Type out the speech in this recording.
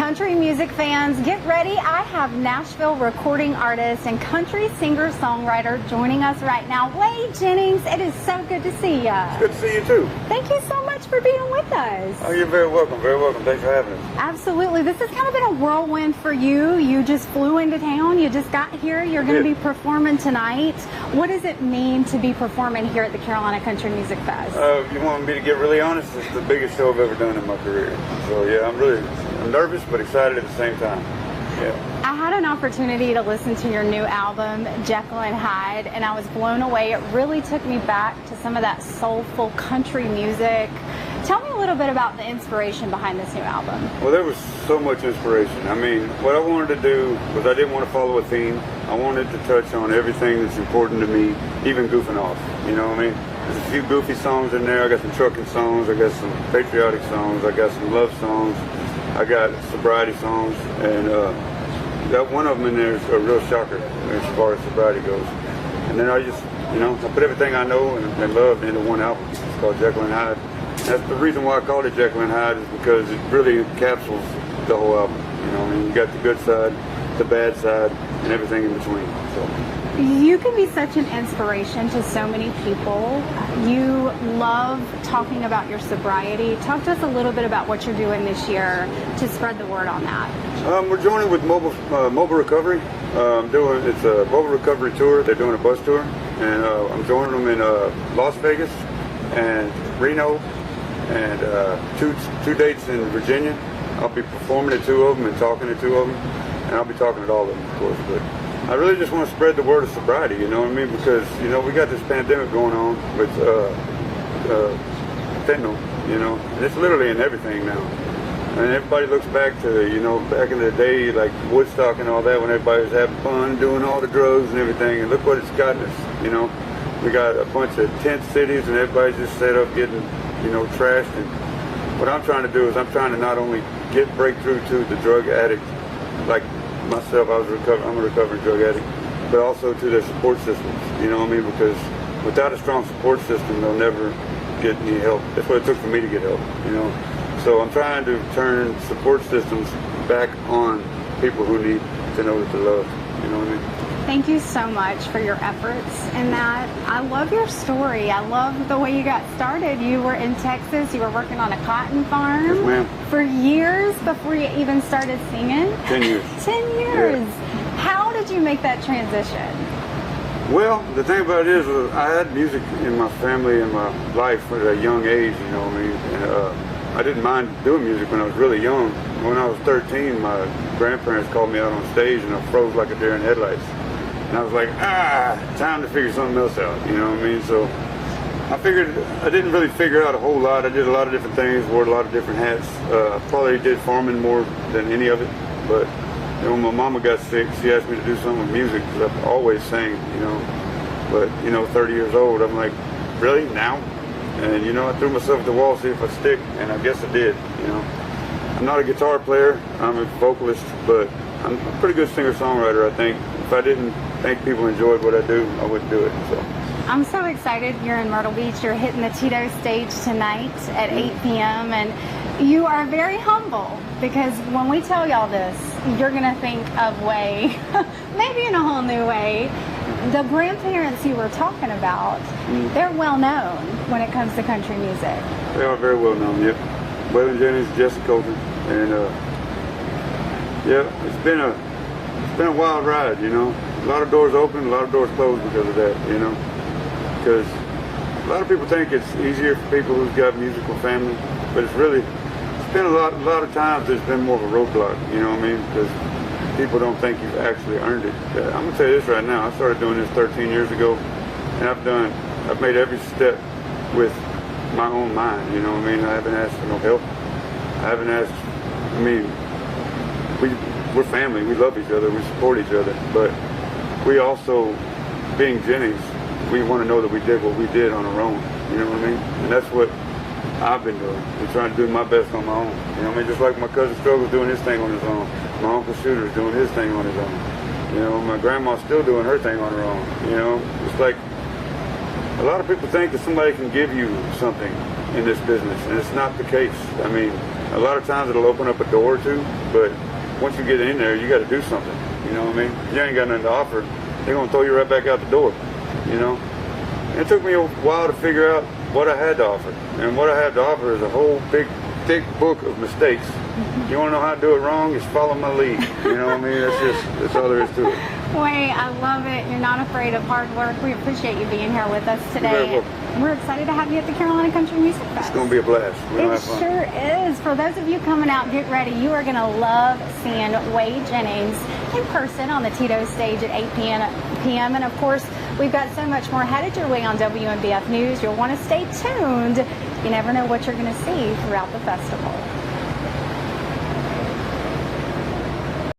Country music fans, get ready. I have Nashville recording artist and country singer-songwriter joining us right now, Whey Jennings. It is so good to see you. It's good to see you too. Thank you so much for being with us. Oh, you're very welcome, very welcome. Thanks for having us. Absolutely. This has kind of been a whirlwind for you. You just flew into town. You just got here. You're going to be performing tonight. What does it mean to be performing here at the Carolina Country Music Fest? You want me to get really honest? It's the biggest show I've ever done in my career. So yeah, I'm nervous but excited at the same time. Yeah. I had an opportunity to listen to your new album, Jackn Hy, and I was blown away. It really took me back to some of that soulful country music. Tell me a little bit about the inspiration behind this new album. Well, there was so much inspiration. I mean, what I wanted to do was I didn't want to follow a theme. I wanted to touch on everything that's important to me, even goofing off. You know what I mean? There's a few goofy songs in there. I got some trucking songs. I got some patriotic songs. I got some love songs. I got sobriety songs. And got one of them in there is a real shocker as far as sobriety goes. And then I just, I put everything I know and love into one album. It's called Jackn Hy. That's the reason why I called it Jackn Hy, is because it really encapsulates the whole album. You got the good side, the bad side, and everything in between. So. You can be such an inspiration to so many people. You love talking about your sobriety. Talk to us a little bit about what you're doing this year to spread the word on that. We're joining with Mobile Recovery. It's a mobile recovery tour. They're doing a bus tour, and I'm joining them in Las Vegas and Reno, and two dates in Virginia. I'll be performing at two of them and talking to two of them, and I'll be talking at all of them, of course. But I really just want to spread the word of sobriety, you know what I mean? Because, we got this pandemic going on with fentanyl, and it's literally in everything now. And everybody looks back to, back in the day, like Woodstock and all that, when everybody was having fun, doing all the drugs and everything, and look what it's gotten us, We got a bunch of tent cities, and everybody's just set up getting, trashed. And what I'm trying to do is I'm trying to not only get breakthrough to the drug addict, like myself, I'm a recovering drug addict, but also to their support systems, you know what I mean? Because without a strong support system, they'll never get any help. That's what it took for me to get help, So I'm trying to turn support systems back on people who need to know that they're loved, you know what I mean? Thank you so much for your efforts in that. I love your story. I love the way you got started. You were in Texas. You were working on a cotton farm. Yes, ma'am. For years before you even started singing. 10 years. 10 years. Yeah. How did you make that transition? Well, the thing about it is I had music in my family and my life at a young age, you know what I mean? And I didn't mind doing music when I was really young. When I was 13, my grandparents called me out on stage and I froze like a deer in headlights. And I was like, time to figure something else out, you know what I mean? So I figured, I didn't really figure out a whole lot. I did a lot of different things, wore a lot of different hats. Probably did farming more than any of it. But when my mama got sick, she asked me to do something with music, because I've always sang, But, 30 years old, I'm like, really, now? And, I threw myself at the wall to see if I'd stick, and I guess I did, I'm not a guitar player, I'm a vocalist, but I'm a pretty good singer-songwriter, I think. If I didn't think people enjoyed what I do, I wouldn't do it. So I'm so excited. You're in Myrtle Beach. You're hitting the Tito stage tonight at 8 p.m. And you are very humble, because when we tell y'all this, you're going to think of Whey, maybe in a whole new way. The grandparents you were talking about, they're well known when it comes to country music. They are very well known, yep. Whey Jennings, Jesse Colton, and it's been a wild ride, A lot of doors open, a lot of doors closed because of that, Because a lot of people think it's easier for people who've got musical family, but it's been a lot of times there's been more of a roadblock, you know what I mean? Because people don't think you've actually earned it. I'm gonna tell you this right now. I started doing this 13 years ago, and I've made every step with my own mind, you know what I mean? I haven't asked for no help. I haven't asked, we're family, we love each other, we support each other, but we also, being Jennings, we want to know that we did what we did on our own, you know what I mean? And that's what I've been doing. I'm trying to do my best on my own. You know what I mean? Just like my cousin Struggle's doing his thing on his own. My Uncle Shooter's doing his thing on his own. My grandma's still doing her thing on her own. It's like a lot of people think that somebody can give you something in this business, and it's not the case. I mean, A lot of times it'll open up a door or two, but once you get in there, you got to do something. You know what I mean? If you ain't got nothing to offer, they're gonna throw you right back out the door. You know. And it took me a while to figure out what I had to offer, and what I had to offer is a whole big, thick book of mistakes. You want to know how to do it wrong? Just follow my lead. You know what I mean? That's all there is to it. Whey, I love it. You're not afraid of hard work. We appreciate you being here with us today. We're excited to have you at the Carolina Country Music Fest. It's going to be a blast. It sure is. For those of you coming out, get ready. You are going to love seeing Whey Jennings in person on the Tito stage at 8 p.m. And of course, we've got so much more headed your way on WNBF News. You'll want to stay tuned. You never know what you're going to see throughout the festival.